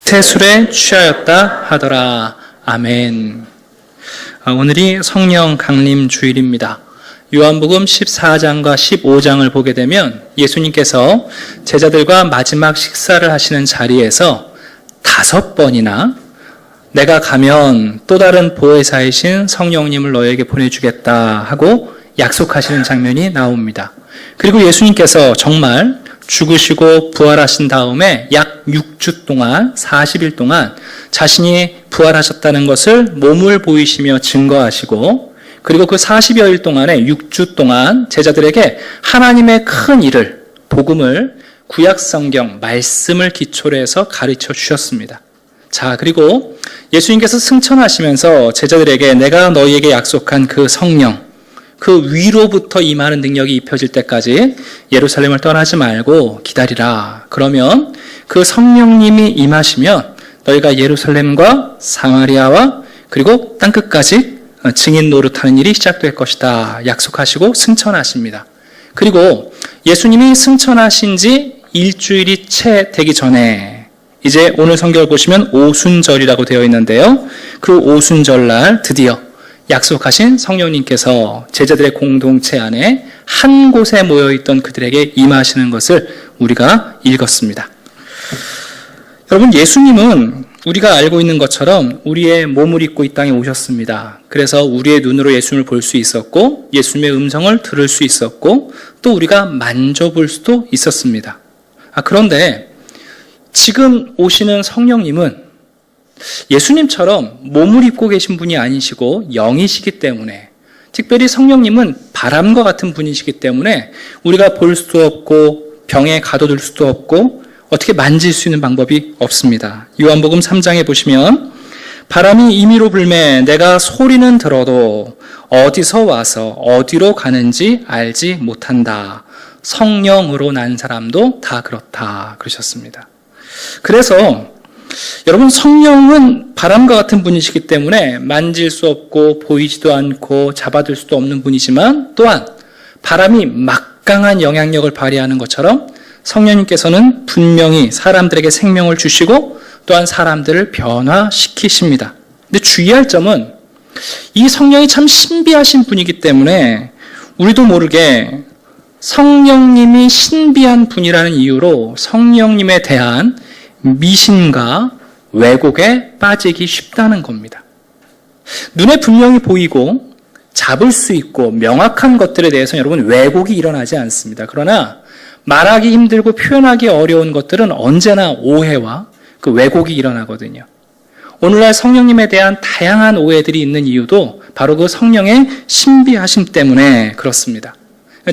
세술에 취하였다 하더라. 아멘. 오늘이 성령 강림 주일입니다. 요한복음 14장과 15장을 보게 되면 예수님께서 제자들과 마지막 식사를 하시는 자리에서 5번이나 내가 가면 또 다른 보혜사이신 성령님을 너에게 보내주겠다 하고 약속하시는 장면이 나옵니다. 그리고 예수님께서 정말 죽으시고 부활하신 다음에 약 6주 동안 40일 동안 자신이 부활하셨다는 것을 몸을 보이시며 증거하시고, 그리고 그 40여일 동안에 6주 동안 제자들에게 하나님의 큰 일을, 복음을 구약성경 말씀을 기초로 해서 가르쳐 주셨습니다. 자, 그리고 예수님께서 승천하시면서 제자들에게 내가 너희에게 약속한 그 성령, 그 위로부터 임하는 능력이 입혀질 때까지 예루살렘을 떠나지 말고 기다리라. 그러면 그 성령님이 임하시면 너희가 예루살렘과 사마리아와 그리고 땅끝까지 증인 노릇하는 일이 시작될 것이다 약속하시고 승천하십니다. 그리고 예수님이 승천하신 지 일주일이 채 되기 전에 이제 오늘 성경을 보시면 오순절이라고 되어 있는데요. 그 오순절날 드디어 약속하신 성령님께서 제자들의 공동체 안에 한 곳에 모여있던 그들에게 임하시는 것을 우리가 읽었습니다. 여러분, 예수님은 우리가 알고 있는 것처럼 우리의 몸을 입고 이 땅에 오셨습니다. 그래서 우리의 눈으로 예수님을 볼 수 있었고 예수님의 음성을 들을 수 있었고 또 우리가 만져볼 수도 있었습니다. 그런데 지금 오시는 성령님은 예수님처럼 몸을 입고 계신 분이 아니시고 영이시기 때문에, 특별히 성령님은 바람과 같은 분이시기 때문에 우리가 볼 수도 없고 병에 가둬둘 수도 없고 어떻게 만질 수 있는 방법이 없습니다. 요한복음 3장에 보시면 바람이 임의로 불매 내가 소리는 들어도 어디서 와서 어디로 가는지 알지 못한다. 성령으로 난 사람도 다 그렇다 그러셨습니다. 그래서 여러분, 성령은 바람과 같은 분이시기 때문에 만질 수 없고 보이지도 않고 잡아둘 수도 없는 분이지만 또한 바람이 막강한 영향력을 발휘하는 것처럼 성령님께서는 분명히 사람들에게 생명을 주시고 또한 사람들을 변화시키십니다. 근데 주의할 점은 이 성령이 참 신비하신 분이기 때문에 우리도 모르게 성령님이 신비한 분이라는 이유로 성령님에 대한 미신과 왜곡에 빠지기 쉽다는 겁니다. 눈에 분명히 보이고 잡을 수 있고 명확한 것들에 대해서는 여러분 왜곡이 일어나지 않습니다. 그러나 말하기 힘들고 표현하기 어려운 것들은 언제나 오해와 그 왜곡이 일어나거든요. 오늘날 성령님에 대한 다양한 오해들이 있는 이유도 바로 그 성령의 신비하심 때문에 그렇습니다.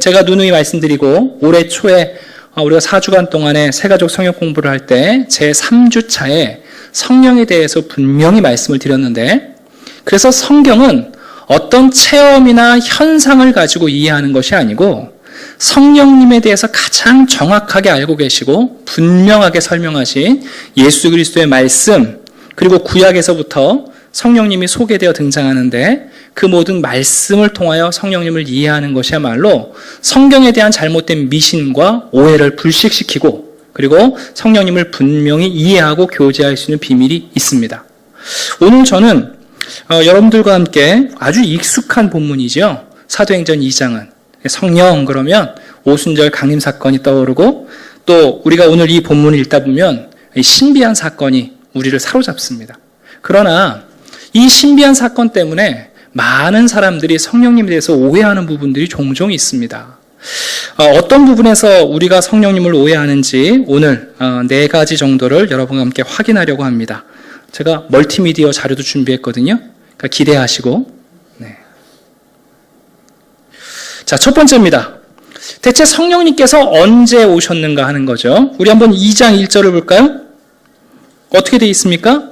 제가 누누이 말씀드리고 올해 초에 우리가 4주간 동안에 새가족 성역 공부를 할 때 제 3주 차에 성령에 대해서 분명히 말씀을 드렸는데, 그래서 성경은 어떤 체험이나 현상을 가지고 이해하는 것이 아니고 성령님에 대해서 가장 정확하게 알고 계시고 분명하게 설명하신 예수 그리스도의 말씀, 그리고 구약에서부터 성령님이 소개되어 등장하는데 그 모든 말씀을 통하여 성령님을 이해하는 것이야말로 성경에 대한 잘못된 미신과 오해를 불식시키고 그리고 성령님을 분명히 이해하고 교제할 수 있는 비밀이 있습니다. 오늘 저는 여러분들과 함께 아주 익숙한 본문이죠. 사도행전 2장은 성령 그러면 오순절 강림 사건이 떠오르고 또 우리가 오늘 이 본문을 읽다 보면 신비한 사건이 우리를 사로잡습니다. 그러나 이 신비한 사건 때문에 많은 사람들이 성령님에 대해서 오해하는 부분들이 종종 있습니다. 어떤 부분에서 우리가 성령님을 오해하는지 오늘 4가지 정도를 여러분과 함께 확인하려고 합니다. 제가 멀티미디어 자료도 준비했거든요. 그러니까 기대하시고. 네. 자, 첫 번째입니다. 대체 성령님께서 언제 오셨는가 하는 거죠. 우리 한번 2장 1절을 볼까요? 어떻게 되어 있습니까?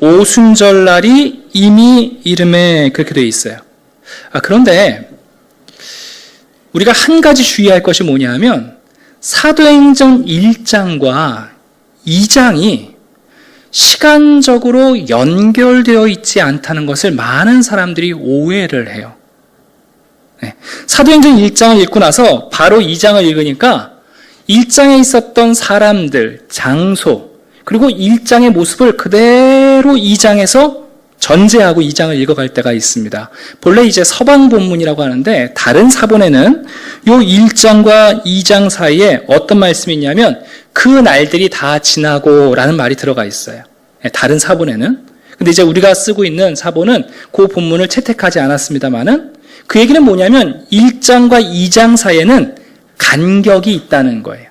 오순절날이 이미 이름에 그렇게 되어 있어요. 그런데 우리가 한 가지 주의할 것이 뭐냐면 사도행전 1장과 2장이 시간적으로 연결되어 있지 않다는 것을 많은 사람들이 오해를 해요. 네. 사도행전 1장을 읽고 나서 바로 2장을 읽으니까 1장에 있었던 사람들, 장소, 그리고 1장의 모습을 그대로 2장에서 전제하고 2장을 읽어갈 때가 있습니다. 본래 이제 서방 본문이라고 하는데 다른 사본에는 요 1장과 2장 사이에 어떤 말씀이 있냐면 그 날들이 다 지나고 라는 말이 들어가 있어요. 다른 사본에는. 근데 이제 우리가 쓰고 있는 사본은 그 본문을 채택하지 않았습니다만은 그 얘기는 뭐냐면 1장과 2장 사이에는 간격이 있다는 거예요.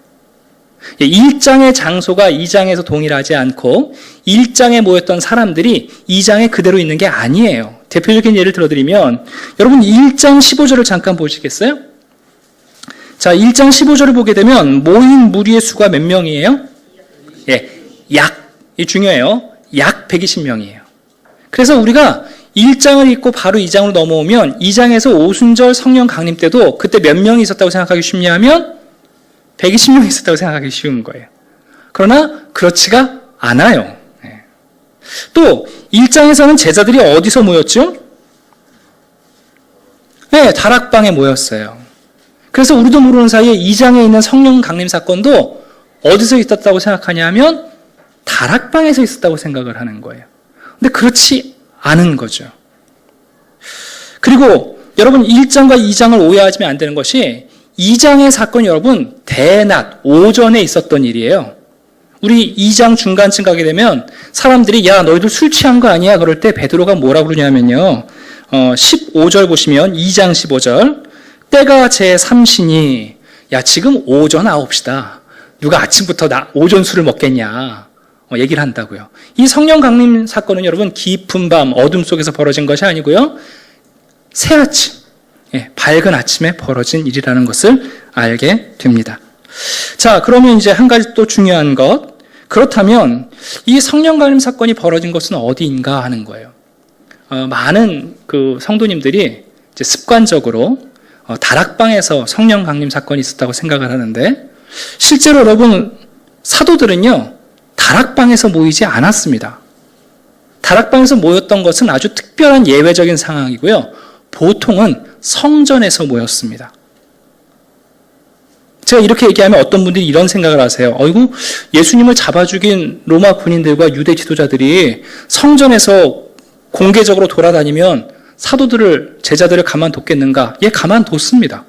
1장의 장소가 2장에서 동일하지 않고 1장에 모였던 사람들이 2장에 그대로 있는 게 아니에요. 대표적인 예를 들어드리면 여러분 1장 15절을 잠깐 보시겠어요? 자, 1장 15절을 보게 되면 모인 무리의 수가 몇 명이에요? 이 중요해요. 약 120명이에요. 그래서 우리가 1장을 읽고 바로 2장으로 넘어오면 2장에서 오순절 성령 강림 때도 그때 몇 명이 있었다고 생각하기 쉽냐 하면 120명이 있었다고 생각하기 쉬운 거예요. 그러나 그렇지가 않아요. 또 1장에서는 제자들이 어디서 모였죠? 다락방에 모였어요. 그래서 우리도 모르는 사이에 2장에 있는 성령 강림 사건도 어디서 있었다고 생각하냐 하면 다락방에서 있었다고 생각을 하는 거예요. 근데 그렇지 않은 거죠. 그리고 여러분 1장과 2장을 오해하시면 안 되는 것이 2장의 사건이 여러분 대낮, 오전에 있었던 일이에요. 우리 2장 중간쯤 가게 되면 사람들이 야 너희들 술 취한 거 아니야? 그럴 때 베드로가 뭐라고 그러냐면요. 15절 보시면 2장 15절 때가 제3시니 야 지금 오전 9시다. 누가 아침부터 오전 술을 먹겠냐. 얘기를 한다고요. 이 성령 강림 사건은 여러분 깊은 밤 어둠 속에서 벌어진 것이 아니고요. 새아침, 밝은 아침에 벌어진 일이라는 것을 알게 됩니다. 자, 그러면 이제 한 가지 또 중요한 것. 그렇다면 이 성령 강림 사건이 벌어진 것은 어디인가 하는 거예요. 많은 그 성도님들이 이제 습관적으로 다락방에서 성령 강림 사건이 있었다고 생각을 하는데 실제로 여러분 사도들은요 다락방에서 모이지 않았습니다. 다락방에서 모였던 것은 아주 특별한 예외적인 상황이고요. 보통은 성전에서 모였습니다. 제가 이렇게 얘기하면 어떤 분들이 이런 생각을 하세요. 어이구, 예수님을 잡아 죽인 로마 군인들과 유대 지도자들이 성전에서 공개적으로 돌아다니면 사도들을, 제자들을 가만뒀겠는가? 가만뒀습니다.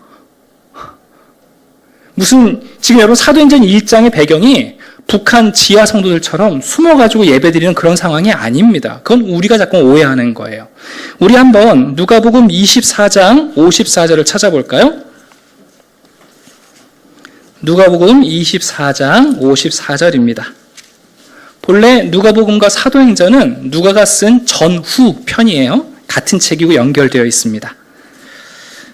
무슨, 지금 여러분 사도행전 1장의 배경이 북한 지하 성도들처럼 숨어가지고 예배드리는 그런 상황이 아닙니다. 그건 우리가 자꾸 오해하는 거예요. 우리 한번 누가복음 24장 54절을 찾아볼까요? 누가복음 24장 54절입니다. 본래 누가복음과 사도행전은 누가가 쓴 전후 편이에요. 같은 책이고 연결되어 있습니다.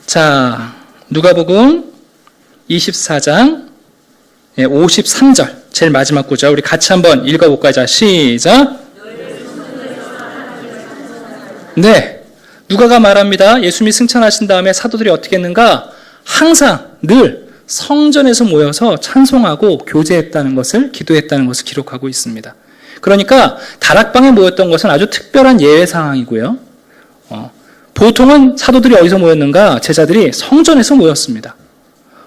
자, 누가복음 24장 53절 제일 마지막 구절 우리 같이 한번 읽어볼까요? 자, 시작. 네, 누가가 말합니다. 예수님이 승천하신 다음에 사도들이 어떻게 했는가? 항상 늘 성전에서 모여서 찬송하고 교제했다는 것을, 기도했다는 것을 기록하고 있습니다. 그러니까 다락방에 모였던 것은 아주 특별한 예외 상황이고요. 보통은 사도들이 어디서 모였는가? 제자들이 성전에서 모였습니다.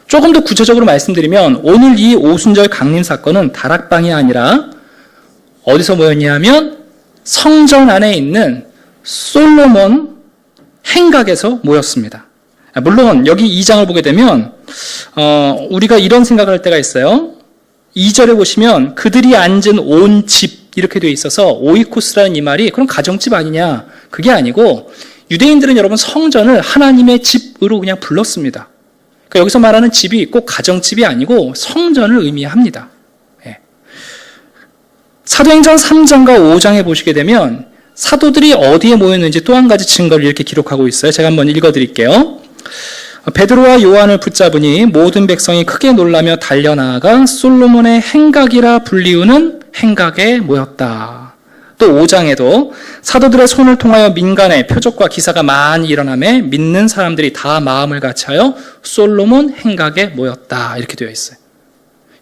조금 더 구체적으로 말씀드리면 오늘 이 오순절 강림 사건은 다락방이 아니라 어디서 모였냐면 성전 안에 있는 솔로몬 행각에서 모였습니다. 물론 여기 2장을 보게 되면 우리가 이런 생각을 할 때가 있어요. 2절에 보시면 그들이 앉은 온 집 이렇게 되어 있어서 오이코스라는 이 말이 그럼 가정집 아니냐? 그게 아니고 유대인들은 여러분 성전을 하나님의 집으로 그냥 불렀습니다. 그러니까 여기서 말하는 집이 꼭 가정집이 아니고 성전을 의미합니다. 사도행전 3장과 5장에 보시게 되면 사도들이 어디에 모였는지 또 한 가지 증거를 이렇게 기록하고 있어요. 제가 한번 읽어드릴게요. 베드로와 요한을 붙잡으니 모든 백성이 크게 놀라며 달려나아가 솔로몬의 행각이라 불리우는 행각에 모였다. 또 5장에도 사도들의 손을 통하여 민간에 표적과 기사가 많이 일어나며 믿는 사람들이 다 마음을 같이하여 솔로몬 행각에 모였다. 이렇게 되어 있어요.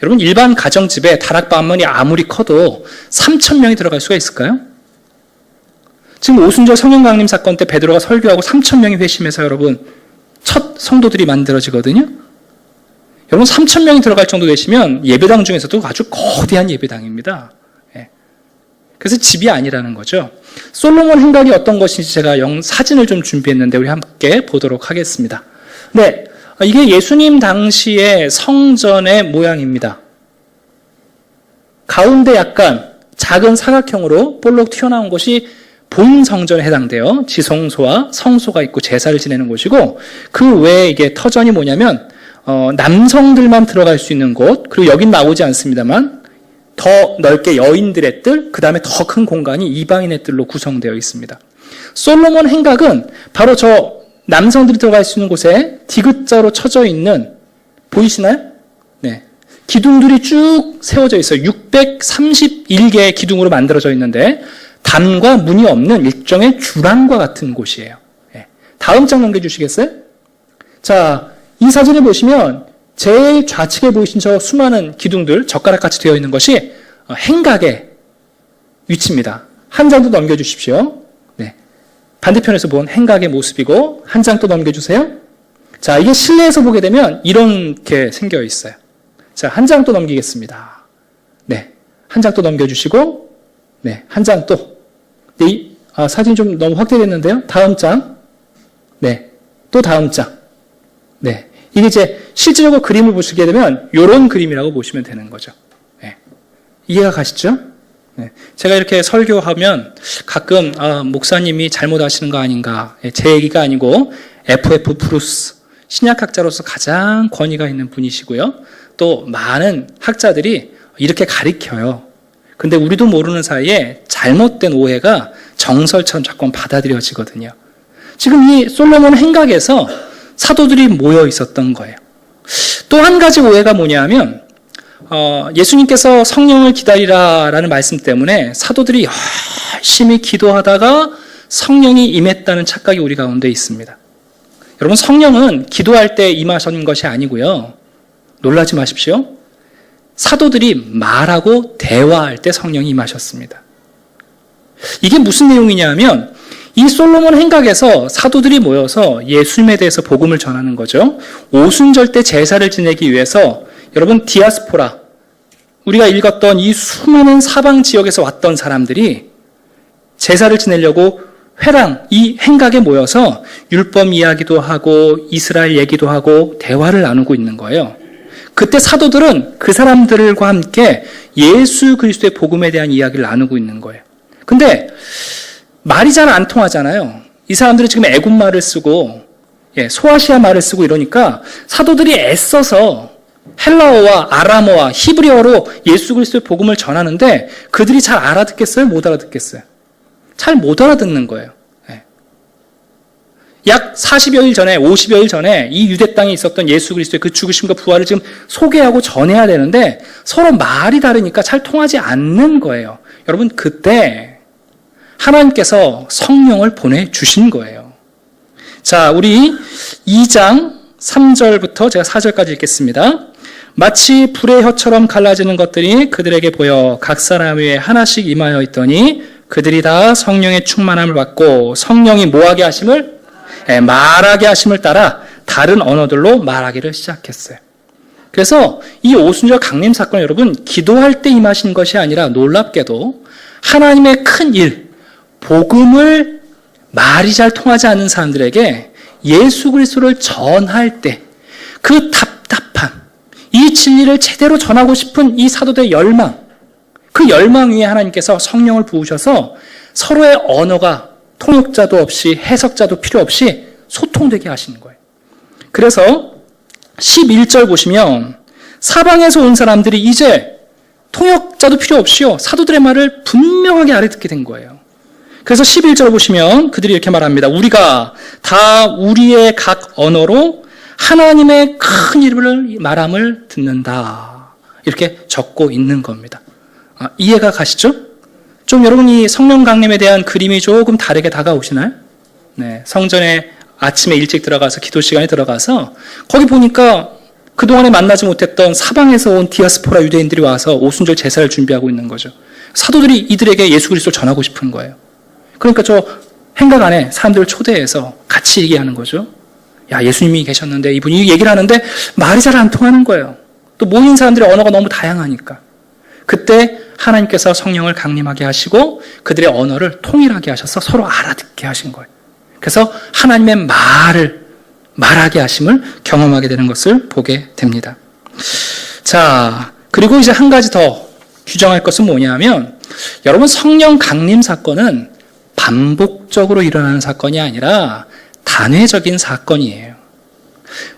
여러분 일반 가정집에 다락방문이 아무리 커도 3,000명이 들어갈 수가 있을까요? 지금 오순절 성령 강림 사건 때 베드로가 설교하고 3,000명이 회심해서 여러분 첫 성도들이 만들어지거든요. 여러분 3,000명이 들어갈 정도 되시면 예배당 중에서도 아주 거대한 예배당입니다. 그래서 집이 아니라는 거죠. 솔로몬 행각이 어떤 것인지 제가 사진을 좀 준비했는데 우리 함께 보도록 하겠습니다. 네, 이게 예수님 당시의 성전의 모양입니다. 가운데 약간 작은 사각형으로 볼록 튀어나온 곳이 본 성전에 해당돼요. 지성소와 성소가 있고 제사를 지내는 곳이고, 그 외에 이게 터전이 뭐냐면 남성들만 들어갈 수 있는 곳, 그리고 여긴 나오지 않습니다만 더 넓게 여인들의 뜰, 그 다음에 더 큰 공간이 이방인의 뜰로 구성되어 있습니다. 솔로몬 행각은 바로 저 남성들이 들어갈 수 있는 곳에 디귿자로 쳐져 있는, 보이시나요? 네. 기둥들이 쭉 세워져 있어요. 631개의 기둥으로 만들어져 있는데 담과 문이 없는 일종의 주방과 같은 곳이에요. 네. 다음 장 넘겨주시겠어요? 자, 이 사진을 보시면 제일 좌측에 보이신 저 수많은 기둥들, 젓가락같이 되어 있는 것이 행각의 위치입니다. 한 장 더 넘겨주십시오. 네. 반대편에서 본 행각의 모습이고, 한 장 또 넘겨주세요. 자, 이게 실내에서 보게 되면 이렇게 생겨 있어요. 자, 한 장 또 넘기겠습니다. 네. 한 장 또 넘겨주시고, 네. 한 장 또. 네. 사진이 좀 너무 확대됐는데요. 다음 장. 네. 또 다음 장. 네. 이게 이제 실질적으로 그림을 보시게 되면 이런 그림이라고 보시면 되는 거죠. 네. 이해가 가시죠? 네. 제가 이렇게 설교하면 가끔 목사님이 잘못하시는 거 아닌가, 제 얘기가 아니고 F.F. 프루스 신약학자로서 가장 권위가 있는 분이시고요. 또 많은 학자들이 이렇게 가리켜요. 근데 우리도 모르는 사이에 잘못된 오해가 정설처럼 자꾸 받아들여지거든요. 지금 이 솔로몬 행각에서 사도들이 모여 있었던 거예요. 또 한 가지 오해가 뭐냐면 예수님께서 성령을 기다리라라는 말씀 때문에 사도들이 열심히 기도하다가 성령이 임했다는 착각이 우리 가운데 있습니다. 여러분, 성령은 기도할 때 임하신 것이 아니고요. 놀라지 마십시오. 사도들이 말하고 대화할 때 성령이 임하셨습니다. 이게 무슨 내용이냐 면 이 솔로몬 행각에서 사도들이 모여서 예수님에 대해서 복음을 전하는 거죠. 오순절 때 제사를 지내기 위해서 여러분 디아스포라, 우리가 읽었던 이 수많은 사방 지역에서 왔던 사람들이 제사를 지내려고 회랑, 이 행각에 모여서 율법 이야기도 하고 이스라엘 얘기도 하고 대화를 나누고 있는 거예요. 그때 사도들은 그 사람들과 함께 예수 그리스도의 복음에 대한 이야기를 나누고 있는 거예요. 근데 말이 잘 안 통하잖아요. 이 사람들이 지금 애국말을 쓰고 소아시아 말을 쓰고 이러니까 사도들이 애써서 헬라어와 아람어와 히브리어로 예수 그리스도의 복음을 전하는데 그들이 잘 알아듣겠어요? 못 알아듣겠어요? 잘 못 알아듣는 거예요. 약 40여일 전에, 50여일 전에 이 유대 땅에 있었던 예수 그리스도의 그 죽으심과 부활을 지금 소개하고 전해야 되는데 서로 말이 다르니까 잘 통하지 않는 거예요. 여러분, 그때 하나님께서 성령을 보내주신 거예요. 자, 우리 2장 3절부터 제가 4절까지 읽겠습니다. 마치 불의 혀처럼 갈라지는 것들이 그들에게 보여 각 사람 위에 하나씩 임하여 있더니 그들이 다 성령의 충만함을 받고 성령이 뭐하게 하심을? 말하게 하심을 따라 다른 언어들로 말하기를 시작했어요. 그래서 이 오순절 강림 사건, 여러분, 기도할 때 임하신 것이 아니라 놀랍게도 하나님의 큰 일, 복음을 말이 잘 통하지 않는 사람들에게 예수 그리스도를 전할 때 그 답답한 이 진리를 제대로 전하고 싶은 이 사도들의 열망, 그 열망 위에 하나님께서 성령을 부으셔서 서로의 언어가 통역자도 없이 해석자도 필요 없이 소통되게 하시는 거예요. 그래서 11절 보시면 사방에서 온 사람들이 이제 통역자도 필요 없이요, 사도들의 말을 분명하게 알아듣게 된 거예요. 그래서 11절 보시면 그들이 이렇게 말합니다. 우리가 다 우리의 각 언어로 하나님의 큰 이름을 말함을 듣는다. 이렇게 적고 있는 겁니다. 이해가 가시죠? 좀 여러분이 성령 강림에 대한 그림이 조금 다르게 다가오시나요? 네, 성전에 아침에 일찍 들어가서 기도 시간에 들어가서 거기 보니까 그동안에 만나지 못했던 사방에서 온 디아스포라 유대인들이 와서 오순절 제사를 준비하고 있는 거죠. 사도들이 이들에게 예수 그리스도를 전하고 싶은 거예요. 그러니까 저 행각 안에 사람들을 초대해서 같이 얘기하는 거죠. 야, 예수님이 계셨는데 이분이 얘기를 하는데 말이 잘 안 통하는 거예요. 또 모인 사람들의 언어가 너무 다양하니까. 그때 하나님께서 성령을 강림하게 하시고 그들의 언어를 통일하게 하셔서 서로 알아듣게 하신 거예요. 그래서 하나님의 말하게 하심을 경험하게 되는 것을 보게 됩니다. 자, 그리고 이제 한 가지 더 규정할 것은 뭐냐면, 여러분, 성령 강림 사건은 반복적으로 일어나는 사건이 아니라 단회적인 사건이에요.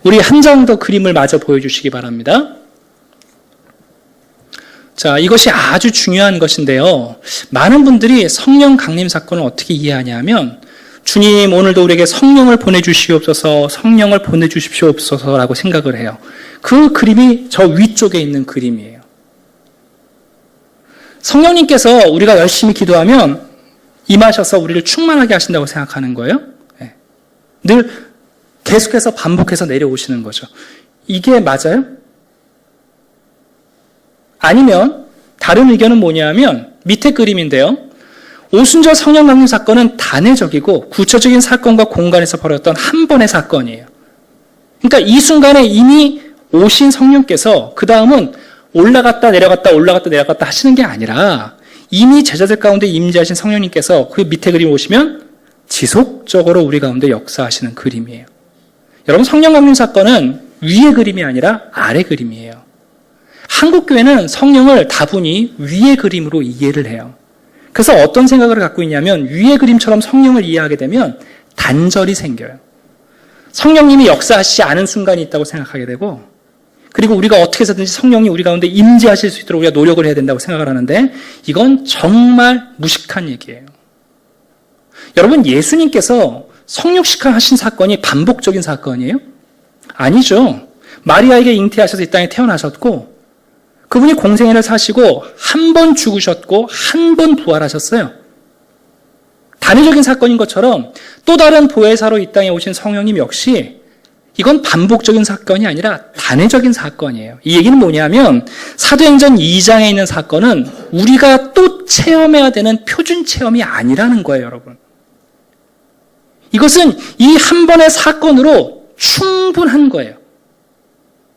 우리 한 장 더 그림을 마저 보여주시기 바랍니다. 자, 이것이 아주 중요한 것인데요. 많은 분들이 성령 강림 사건을 어떻게 이해하냐면, 주님 오늘도 우리에게 성령을 보내주시옵소서, 성령을 보내주십시옵소서라고 생각을 해요. 그 그림이 저 위쪽에 있는 그림이에요. 성령님께서 우리가 열심히 기도하면 임하셔서 우리를 충만하게 하신다고 생각하는 거예요. 네. 늘 계속해서 반복해서 내려오시는 거죠. 이게 맞아요? 아니면 다른 의견은 뭐냐면 밑에 그림인데요. 오순절 성령 강림 사건은 단회적이고 구체적인 사건과 공간에서 벌어졌던 한 번의 사건이에요. 그러니까 이 순간에 이미 오신 성령께서 그 다음은 올라갔다 내려갔다 올라갔다 내려갔다 하시는 게 아니라 이미 제자들 가운데 임재하신 성령님께서 그 밑에 그림 보시면 지속적으로 우리 가운데 역사하시는 그림이에요. 여러분, 성령 강림 사건은 위의 그림이 아니라 아래 그림이에요. 한국교회는 성령을 다분히 위의 그림으로 이해를 해요. 그래서 어떤 생각을 갖고 있냐면 위의 그림처럼 성령을 이해하게 되면 단절이 생겨요. 성령님이 역사하시지 않은 순간이 있다고 생각하게 되고, 그리고 우리가 어떻게 해서든지 성령이 우리 가운데 임재하실 수 있도록 우리가 노력을 해야 된다고 생각을 하는데, 이건 정말 무식한 얘기예요. 여러분, 예수님께서 성육식을 하신 사건이 반복적인 사건이에요? 아니죠. 마리아에게 잉태하셔서 이 땅에 태어나셨고, 그분이 공생애를 사시고 한 번 죽으셨고 한 번 부활하셨어요. 단회적인 사건인 것처럼 또 다른 보혜사로 이 땅에 오신 성령님 역시 이건 반복적인 사건이 아니라 단회적인 사건이에요. 이 얘기는 뭐냐면 사도행전 2장에 있는 사건은 우리가 또 체험해야 되는 표준 체험이 아니라는 거예요, 여러분. 이것은 이 한 번의 사건으로 충분한 거예요.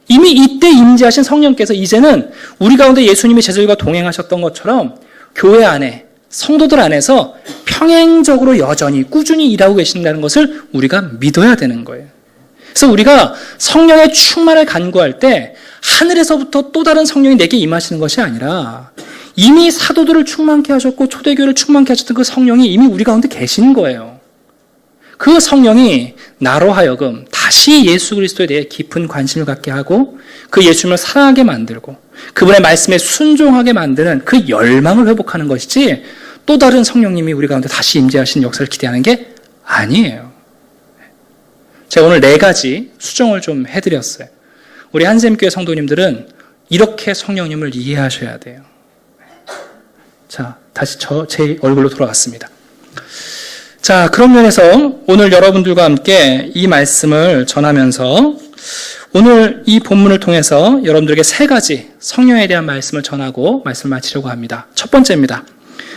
이미 이때 임재하신 성령께서 이제는 우리 가운데 예수님이 제자들과 동행하셨던 것처럼 교회 안에, 성도들 안에서 평행적으로 여전히 꾸준히 일하고 계신다는 것을 우리가 믿어야 되는 거예요. 그래서 우리가 성령의 충만을 간구할 때 하늘에서부터 또 다른 성령이 내게 임하시는 것이 아니라 이미 사도들을 충만케 하셨고 초대교회를 충만케 하셨던 그 성령이 이미 우리 가운데 계신 거예요. 그 성령이 나로 하여금 다시 예수 그리스도에 대해 깊은 관심을 갖게 하고 그 예수님을 사랑하게 만들고 그분의 말씀에 순종하게 만드는 그 열망을 회복하는 것이지 또 다른 성령님이 우리 가운데 다시 임재하시는 역사를 기대하는 게 아니에요. 제가 오늘 4가지 수정을 좀 해드렸어요. 우리 한샘교회 성도님들은 이렇게 성령님을 이해하셔야 돼요. 자, 다시 제 얼굴로 돌아갔습니다. 자, 그런 면에서 오늘 여러분들과 함께 이 말씀을 전하면서 오늘 이 본문을 통해서 여러분들에게 3가지 성령에 대한 말씀을 전하고 말씀을 마치려고 합니다. 첫 번째입니다.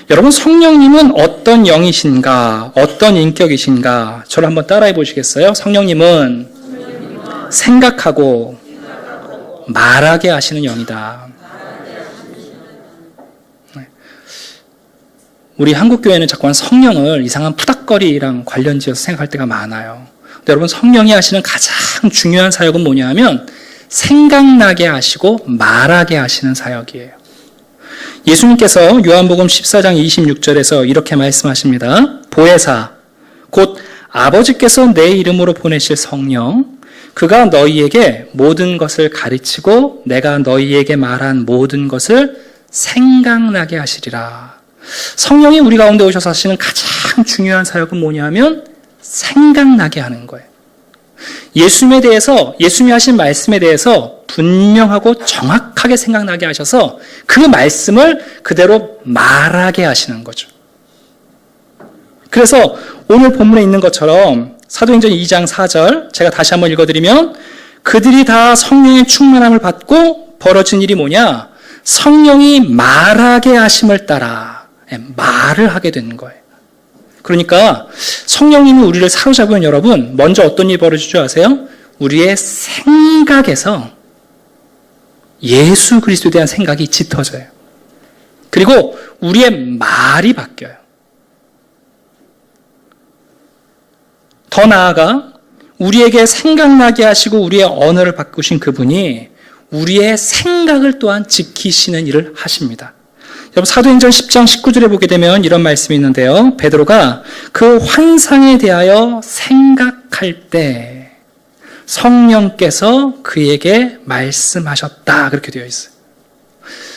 여러분, 성령님은 어떤 영이신가, 어떤 인격이신가? 저를 한번 따라해 보시겠어요? 성령님은 생각하고 말하게 하시는 영이다. 우리 한국교회는 자꾸만 성령을 이상한 푸닥거리랑 관련지어서 생각할 때가 많아요. 근데 여러분, 성령이 하시는 가장 중요한 사역은 뭐냐면 생각나게 하시고 말하게 하시는 사역이에요. 예수님께서 요한복음 14장 26절에서 이렇게 말씀하십니다. 보혜사, 곧 아버지께서 내 이름으로 보내실 성령, 그가 너희에게 모든 것을 가르치고 내가 너희에게 말한 모든 것을 생각나게 하시리라. 성령이 우리 가운데 오셔서 하시는 가장 중요한 사역은 뭐냐면 생각나게 하는 거예요. 예수님에 대해서, 예수님이 하신 말씀에 대해서 분명하고 정확하게 생각나게 하셔서 그 말씀을 그대로 말하게 하시는 거죠. 그래서 오늘 본문에 있는 것처럼 사도행전 2장 4절 제가 다시 한번 읽어드리면 그들이 다 성령의 충만함을 받고 벌어진 일이 뭐냐? 성령이 말하게 하심을 따라 말을 하게 되는 거예요. 그러니까 성령님이 우리를 사로잡으면 여러분 먼저 어떤 일이 벌어질 줄 아세요? 우리의 생각에서 예수 그리스도에 대한 생각이 짙어져요. 그리고 우리의 말이 바뀌어요. 더 나아가 우리에게 생각나게 하시고 우리의 언어를 바꾸신 그분이 우리의 생각을 또한 지키시는 일을 하십니다. 여러분 사도행전 10장 19절에 보게 되면 이런 말씀이 있는데요. 베드로가 그 환상에 대하여 생각할 때 성령께서 그에게 말씀하셨다. 그렇게 되어 있어요.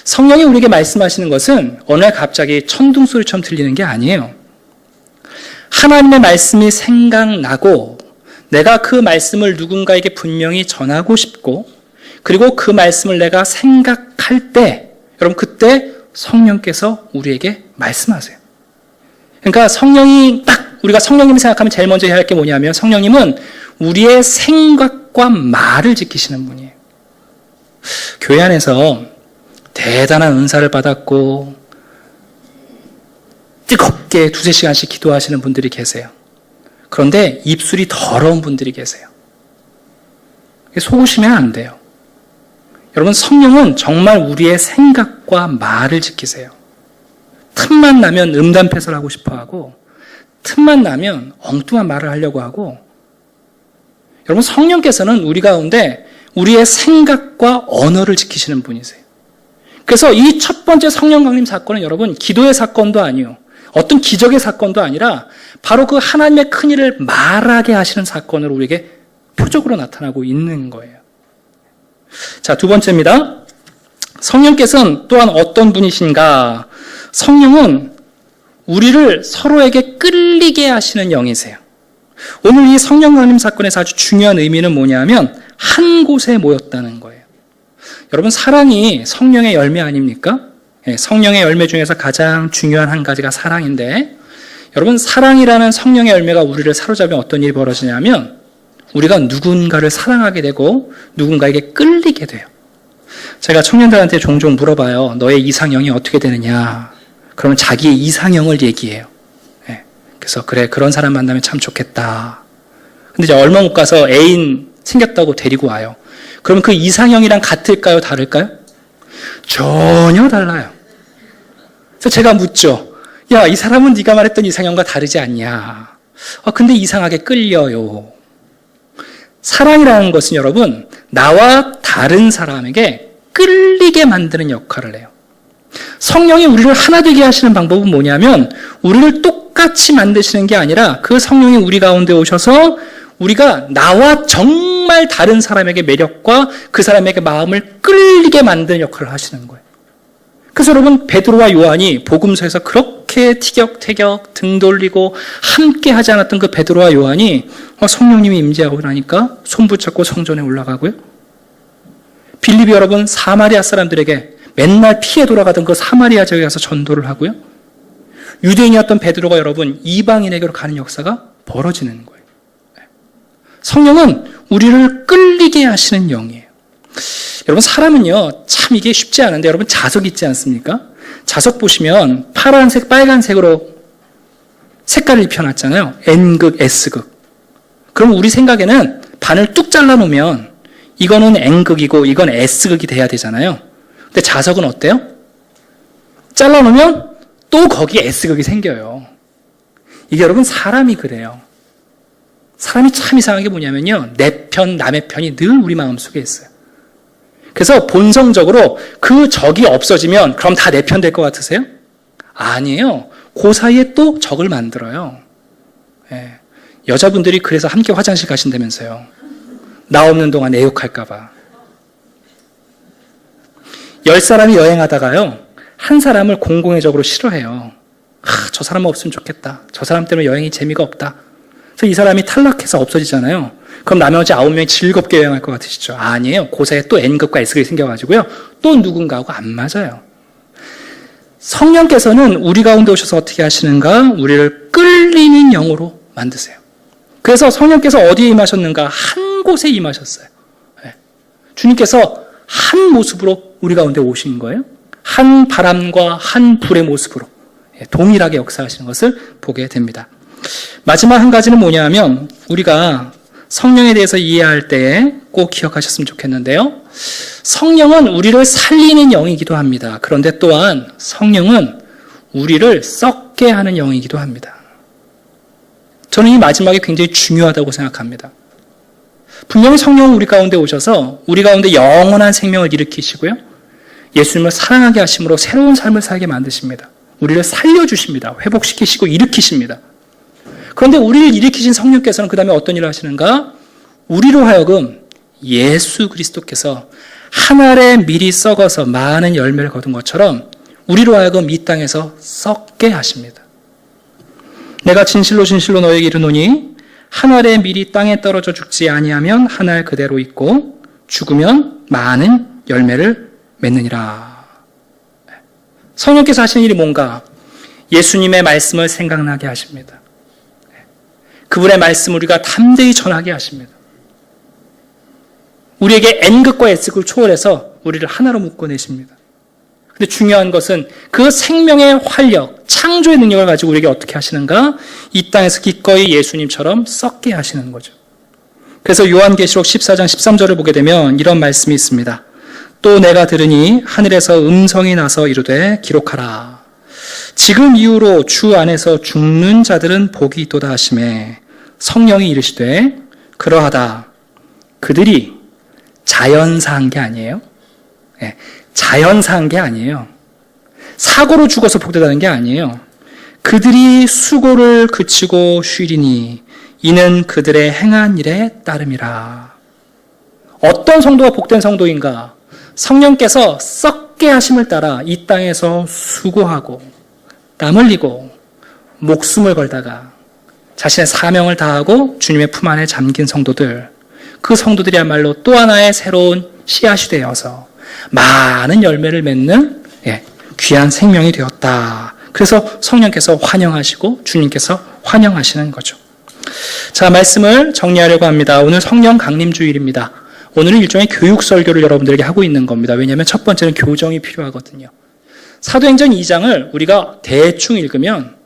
성령이 우리에게 말씀하시는 것은 어느 날 갑자기 천둥소리처럼 들리는 게 아니에요. 하나님의 말씀이 생각나고 내가 그 말씀을 누군가에게 분명히 전하고 싶고 그리고 그 말씀을 내가 생각할 때 여러분 그때 성령께서 우리에게 말씀하세요. 그러니까 성령이 딱 우리가 성령님을 생각하면 제일 먼저 해야 할 게 뭐냐면 성령님은 우리의 생각과 말을 지키시는 분이에요. 교회 안에서 대단한 은사를 받았고 뜨겁게 2-3시간씩 기도하시는 분들이 계세요. 그런데 입술이 더러운 분들이 계세요. 속으시면 안 돼요. 여러분 성령은 정말 우리의 생각과 말을 지키세요. 틈만 나면 음담패설하고 싶어하고 틈만 나면 엉뚱한 말을 하려고 하고 여러분 성령께서는 우리 가운데 우리의 생각과 언어를 지키시는 분이세요. 그래서 이 첫 번째 성령 강림 사건은 여러분 기도의 사건도 아니요. 어떤 기적의 사건도 아니라 바로 그 하나님의 큰일을 말하게 하시는 사건으로 우리에게 표적으로 나타나고 있는 거예요. 자, 두 번째입니다. 성령께서는 또한 어떤 분이신가? 성령은 우리를 서로에게 끌리게 하시는 영이세요. 오늘 이 성령 강림 사건에서 아주 중요한 의미는 뭐냐면 한 곳에 모였다는 거예요. 여러분 사랑이 성령의 열매 아닙니까? 성령의 열매 중에서 가장 중요한 한 가지가 사랑인데 여러분 사랑이라는 성령의 열매가 우리를 사로잡으면 어떤 일이 벌어지냐면 우리가 누군가를 사랑하게 되고 누군가에게 끌리게 돼요. 제가 청년들한테 종종 물어봐요. 너의 이상형이 어떻게 되느냐? 그러면 자기의 이상형을 얘기해요. 그래서 그래 그런 사람 만나면 참 좋겠다. 근데 이제 얼마 못 가서 애인 생겼다고 데리고 와요. 그럼 그 이상형이랑 같을까요? 다를까요? 전혀 달라요. 그래서 제가 묻죠. 야, 이 사람은 네가 말했던 이상형과 다르지 않냐? 근데 이상하게 끌려요. 사랑이라는 것은 여러분 나와 다른 사람에게 끌리게 만드는 역할을 해요. 성령이 우리를 하나 되게 하시는 방법은 뭐냐면 우리를 똑같이 만드시는 게 아니라 그 성령이 우리 가운데 오셔서 우리가 나와 정말 다른 사람에게 매력과 그 사람에게 마음을 끌리게 만드는 역할을 하시는 거예요. 그래서 여러분 베드로와 요한이 복음서에서 그렇게 티격태격 등 돌리고 함께 하지 않았던 그 베드로와 요한이 성령님이 임재하고 나니까 손 붙잡고 성전에 올라가고요. 빌립이 여러분 사마리아 사람들에게 맨날 피해 돌아가던 그 사마리아 지역에 가서 전도를 하고요. 유대인이었던 베드로가 여러분 이방인에게로 가는 역사가 벌어지는 거예요. 성령은 우리를 끌리게 하시는 영이에요. 여러분 사람은요 참 이게 쉽지 않은데 여러분 자석 있지 않습니까? 자석 보시면 파란색 빨간색으로 색깔을 입혀놨잖아요. N극 S극. 그럼 우리 생각에는 반을 뚝 잘라놓으면 이거는 N극이고 이건 S극이 돼야 되잖아요. 근데 자석은 어때요? 잘라놓으면 또 거기에 S극이 생겨요. 이게 여러분 사람이 그래요. 사람이 참 이상한 게 뭐냐면요 내 편 남의 편이 늘 우리 마음속에 있어요. 그래서 본성적으로 그 적이 없어지면 그럼 다 내 편 될 것 같으세요? 아니에요. 그 사이에 또 적을 만들어요. 여자분들이 그래서 함께 화장실 가신다면서요. 나 없는 동안 내 욕할까 봐. 10사람이 여행하다가요 한 사람을 공공의 적으로 싫어해요. 저 사람 없으면 좋겠다. 저 사람 때문에 여행이 재미가 없다. 그래서 이 사람이 탈락해서 없어지잖아요. 그럼 나머지 9명이 즐겁게 여행할 것 같으시죠? 아니에요. 그 사이에 또 N극과 S극이 생겨가지고요. 또 누군가하고 안 맞아요. 성령께서는 우리 가운데 오셔서 어떻게 하시는가? 우리를 끌리는 영으로 만드세요. 그래서 성령께서 어디에 임하셨는가? 한 곳에 임하셨어요. 주님께서 한 모습으로 우리 가운데 오신 거예요. 한 바람과 한 불의 모습으로 동일하게 역사하시는 것을 보게 됩니다. 마지막 한 가지는 뭐냐면 우리가 성령에 대해서 이해할 때에 꼭 기억하셨으면 좋겠는데요. 성령은 우리를 살리는 영이기도 합니다. 그런데 또한 성령은 우리를 썩게 하는 영이기도 합니다. 저는 이 마지막이 굉장히 중요하다고 생각합니다. 분명히 성령은 우리 가운데 오셔서 우리 가운데 영원한 생명을 일으키시고요. 예수님을 사랑하게 하심으로 새로운 삶을 살게 만드십니다. 우리를 살려주십니다. 회복시키시고 일으키십니다. 그런데 우리를 일으키신 성령께서는 그 다음에 어떤 일을 하시는가? 우리로 하여금 예수 그리스도께서 한 알에 미리 썩어서 많은 열매를 거둔 것처럼 우리로 하여금 이 땅에서 썩게 하십니다. 내가 진실로 진실로 너에게 이르노니 한 알에 미리 땅에 떨어져 죽지 아니하면 한 알 그대로 있고 죽으면 많은 열매를 맺느니라. 성령께서 하시는 일이 뭔가? 예수님의 말씀을 생각나게 하십니다. 그분의 말씀을 우리가 담대히 전하게 하십니다. 우리에게 N극과 S극을 초월해서 우리를 하나로 묶어내십니다. 근데 중요한 것은 그 생명의 활력, 창조의 능력을 가지고 우리에게 어떻게 하시는가? 이 땅에서 기꺼이 예수님처럼 썩게 하시는 거죠. 그래서 요한계시록 14장 13절을 보게 되면 이런 말씀이 있습니다. 또 내가 들으니 하늘에서 음성이 나서 이르되 기록하라. 지금 이후로 주 안에서 죽는 자들은 복이 있도다 하시매 성령이 이르시되 그러하다. 그들이 자연사한 게 아니에요. 네, 자연사한 게 아니에요. 사고로 죽어서 복되다는 게 아니에요. 그들이 수고를 그치고 쉬리니 이는 그들의 행한 일에 따름이라. 어떤 성도가 복된 성도인가? 성령께서 썩게 하심을 따라 이 땅에서 수고하고 땀 흘리고 목숨을 걸다가 자신의 사명을 다하고 주님의 품 안에 잠긴 성도들, 그 성도들이야말로 또 하나의 새로운 씨앗이 되어서 많은 열매를 맺는 귀한 생명이 되었다. 그래서 성령께서 환영하시고 주님께서 환영하시는 거죠. 자, 말씀을 정리하려고 합니다. 오늘 성령 강림주일입니다. 오늘은 일종의 교육 설교를 여러분들에게 하고 있는 겁니다. 왜냐하면 첫 번째는 교정이 필요하거든요. 사도행전 2장을 우리가 대충 읽으면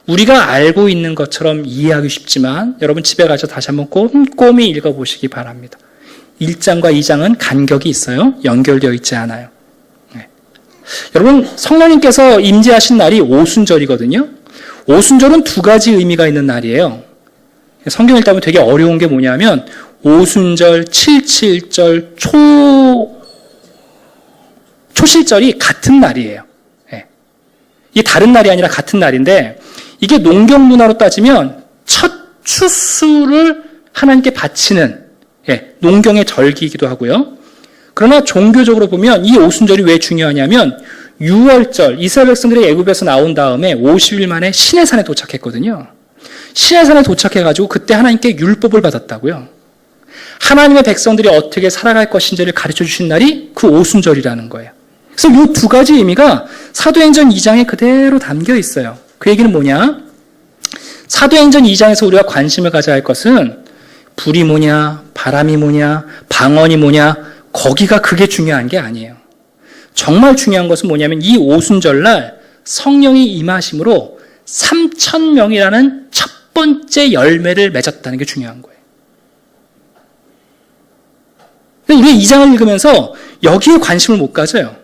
우리가 알고 있는 것처럼 이해하기 쉽지만 여러분 집에 가서 다시 한번 꼼꼼히 읽어보시기 바랍니다. 1장과 2장은 간격이 있어요. 연결되어 있지 않아요. 여러분 성령님께서 임재하신 날이 오순절이거든요. 오순절은 두 가지 의미가 있는 날이에요. 성경 읽다 보면 되게 어려운 게 뭐냐면 오순절, 칠칠절, 초실절이 같은 날이에요. 이게 다른 날이 아니라 같은 날인데 이게 농경 문화로 따지면 첫 추수를 하나님께 바치는 농경의 절기이기도 하고요. 그러나 종교적으로 보면 이 오순절이 왜 중요하냐면 6월절 이스라엘 백성들이 애굽에서 나온 다음에 50일 만에 시내산에 도착했거든요. 시내산에 도착해가지고 그때 하나님께 율법을 받았다고요. 하나님의 백성들이 어떻게 살아갈 것인지를 가르쳐 주신 날이 그 오순절이라는 거예요. 그래서 이 두 가지 의미가 사도행전 2장에 그대로 담겨 있어요. 그 얘기는 뭐냐? 사도행전 2장에서 우리가 관심을 가져야 할 것은 불이 뭐냐, 바람이 뭐냐, 방언이 뭐냐, 거기가 그게 중요한 게 아니에요. 정말 중요한 것은 뭐냐면 이 오순절날 성령이 임하심으로 3,000명이라는 첫 번째 열매를 맺었다는 게 중요한 거예요. 우리가 이 장을 읽으면서 여기에 관심을 못 가져요.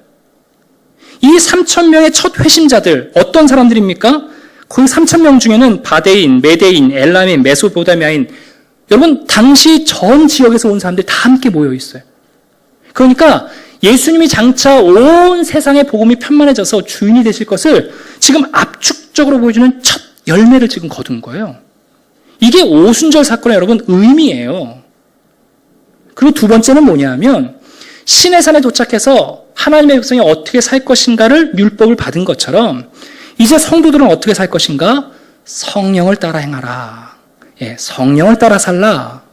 이 3,000명의 첫 회심자들 어떤 사람들입니까? 거기 3,000명 중에는 바데인, 메데인, 엘라민, 메소포타미아인 여러분 당시 전 지역에서 온 사람들이 다 함께 모여 있어요. 그러니까 예수님이 장차 온 세상의 복음이 편만해져서 주인이 되실 것을 지금 압축적으로 보여주는 첫 열매를 지금 거둔 거예요. 이게 오순절 사건의 여러분 의미예요. 그리고 두 번째는 뭐냐면 시내산에 도착해서 하나님의 백성이 어떻게 살 것인가를 율법을 받은 것처럼 이제 성도들은 어떻게 살 것인가? 성령을 따라 행하라. 성령을 따라 살라.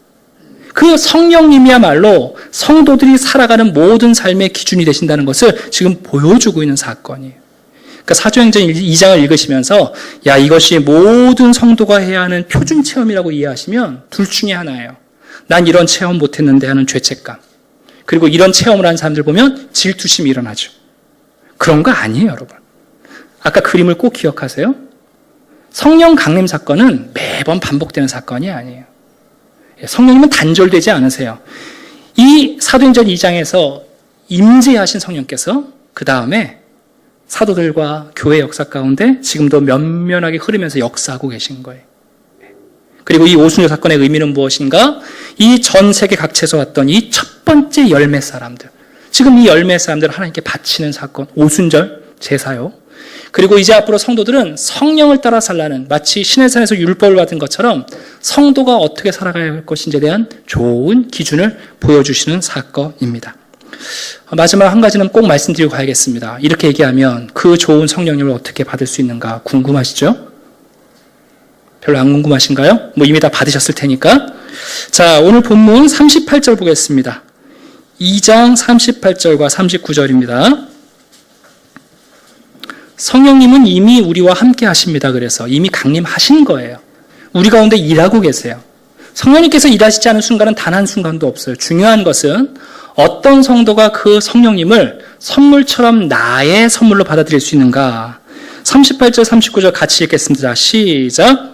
그 성령님이야말로 성도들이 살아가는 모든 삶의 기준이 되신다는 것을 지금 보여주고 있는 사건이에요. 그러니까 사도행전 2장을 읽으시면서 야 이것이 모든 성도가 해야 하는 표준 체험이라고 이해하시면 둘 중에 하나예요. 난 이런 체험 못했는데 하는 죄책감. 그리고 이런 체험을 하는 사람들 보면 질투심이 일어나죠. 그런 거 아니에요, 여러분. 아까 그림을 꼭 기억하세요. 성령 강림 사건은 매번 반복되는 사건이 아니에요. 성령님은 단절되지 않으세요. 이 사도행전 2장에서 임재하신 성령께서 그 다음에 사도들과 교회 역사 가운데 지금도 면면하게 흐르면서 역사하고 계신 거예요. 그리고 이 오순절 사건의 의미는 무엇인가? 이 전 세계 각지에서 왔던 이 첫 번째 열매 사람들, 지금 이 열매 사람들을 하나님께 바치는 사건, 오순절 제사요. 그리고 이제 앞으로 성도들은 성령을 따라 살라는, 마치 시내산에서 율법을 받은 것처럼 성도가 어떻게 살아가야 할 것인지에 대한 좋은 기준을 보여주시는 사건입니다. 마지막 한 가지는 꼭 말씀드리고 가야겠습니다. 이렇게 얘기하면 그 좋은 성령님을 어떻게 받을 수 있는가 궁금하시죠? 별로 안 궁금하신가요? 이미 다 받으셨을 테니까. 자, 오늘 본문 38절 보겠습니다. 2장 38절과 39절입니다. 성령님은 이미 우리와 함께 하십니다. 그래서 이미 강림하신 거예요. 우리 가운데 일하고 계세요. 성령님께서 일하시지 않은 순간은 단 한 순간도 없어요. 중요한 것은 어떤 성도가 그 성령님을 선물처럼 나의 선물로 받아들일 수 있는가. 38절, 39절 같이 읽겠습니다. 시작.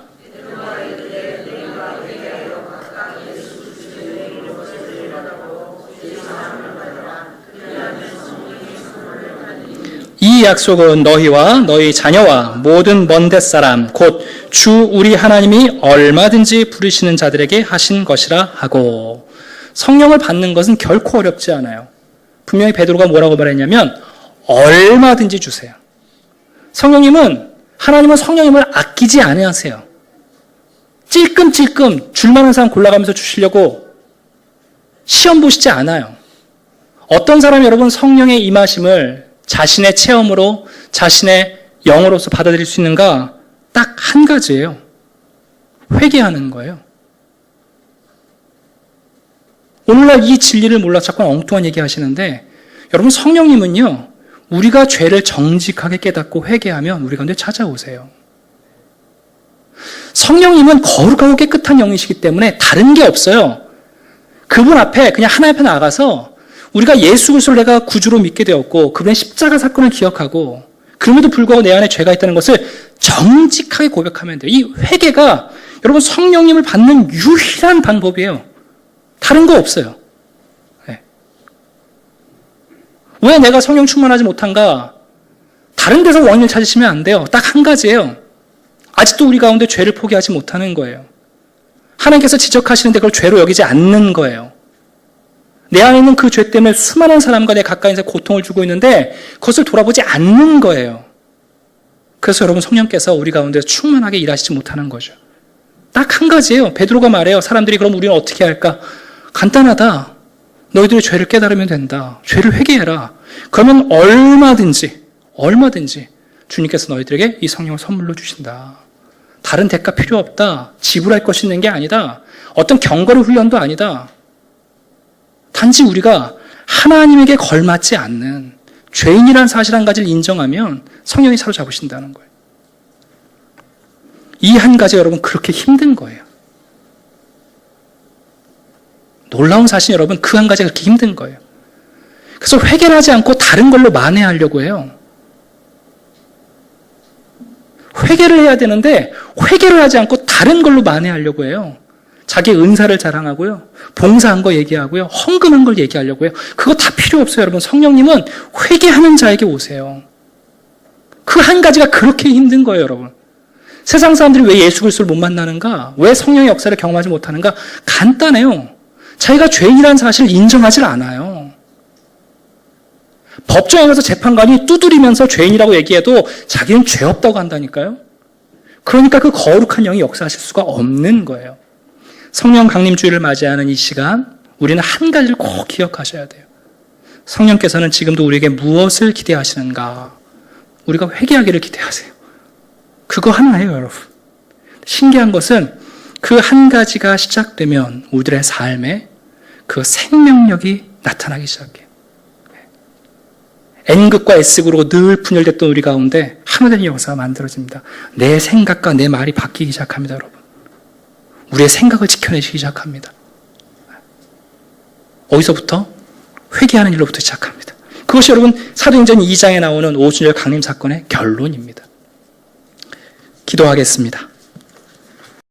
이 약속은 너희와 너희 자녀와 모든 먼 땳사람 곧 주 우리 하나님이 얼마든지 부르시는 자들에게 하신 것이라 하고. 성령을 받는 것은 결코 어렵지 않아요. 분명히 베드로가 뭐라고 말했냐면 얼마든지 주세요. 하나님은 성령님을 아끼지 않으세요. 찔끔찔끔 줄만한 사람 골라가면서 주시려고 시험 보시지 않아요. 어떤 사람이 여러분 성령의 임하심을 자신의 체험으로, 자신의 영으로서 받아들일 수 있는가? 딱 한 가지예요. 회개하는 거예요. 오늘날 이 진리를 몰라 자꾸 엉뚱한 얘기 하시는데, 여러분 성령님은요, 우리가 죄를 정직하게 깨닫고 회개하면 우리 가운데 찾아오세요. 성령님은 거룩하고 깨끗한 영이시기 때문에 다른 게 없어요. 그분 앞에 그냥 하나님 앞에 나가서 우리가 예수 그리스도를 내가 구주로 믿게 되었고 그분의 십자가 사건을 기억하고 그럼에도 불구하고 내 안에 죄가 있다는 것을 정직하게 고백하면 돼요. 이 회개가 여러분 성령님을 받는 유일한 방법이에요. 다른 거 없어요. 네. 왜 내가 성령 충만하지 못한가? 다른 데서 원인을 찾으시면 안 돼요. 딱 한 가지예요. 아직도 우리 가운데 죄를 포기하지 못하는 거예요. 하나님께서 지적하시는데 그걸 죄로 여기지 않는 거예요. 내 안에 있는 그 죄 때문에 수많은 사람과 내 가까이서 고통을 주고 있는데 그것을 돌아보지 않는 거예요. 그래서 여러분 성령께서 우리 가운데 충만하게 일하시지 못하는 거죠. 딱 한 가지예요. 베드로가 말해요. 사람들이 그럼 우리는 어떻게 할까? 간단하다. 너희들의 죄를 깨달으면 된다. 죄를 회개해라. 그러면 얼마든지 주님께서 너희들에게 이 성령을 선물로 주신다. 다른 대가 필요 없다. 지불할 것이 있는 게 아니다. 어떤 경거의 훈련도 아니다. 단지 우리가 하나님에게 걸맞지 않는 죄인이라는 사실 한 가지를 인정하면 성령이 사로잡으신다는 거예요. 이 한 가지 여러분 그렇게 힘든 거예요. 놀라운 사실 여러분 그 한 가지가 그렇게 힘든 거예요. 그래서 회개를 하지 않고 다른 걸로 만회하려고 해요. 회개를 해야 되는데 회개를 하지 않고 다른 걸로 만회하려고 해요. 자기 은사를 자랑하고요. 봉사한 거 얘기하고요. 헌금한 걸 얘기하려고 해요. 그거 다 필요 없어요. 여러분 성령님은 회개하는 자에게 오세요. 그 한 가지가 그렇게 힘든 거예요. 여러분. 세상 사람들이 왜 예수 그리스도를 못 만나는가? 왜 성령의 역사를 경험하지 못하는가? 간단해요. 자기가 죄인이라는 사실을 인정하지 않아요. 법정에 가서 재판관이 두드리면서 죄인이라고 얘기해도 자기는 죄 없다고 한다니까요. 그러니까 그 거룩한 영이 역사하실 수가 없는 거예요. 성령 강림주일을 맞이하는 이 시간 우리는 한 가지를 꼭 기억하셔야 돼요. 성령께서는 지금도 우리에게 무엇을 기대하시는가? 우리가 회개하기를 기대하세요. 그거 하나예요, 여러분. 신기한 것은 그 한 가지가 시작되면 우리들의 삶에 그 생명력이 나타나기 시작해요. N극과 S극으로 늘 분열됐던 우리 가운데 하나 되는 역사가 만들어집니다. 내 생각과 내 말이 바뀌기 시작합니다, 여러분. 우리의 생각을 지켜내시기 시작합니다. 어디서부터? 회개하는 일로부터 시작합니다. 그것이 여러분 사도행전 2장에 나오는 오순절 강림 사건의 결론입니다. 기도하겠습니다.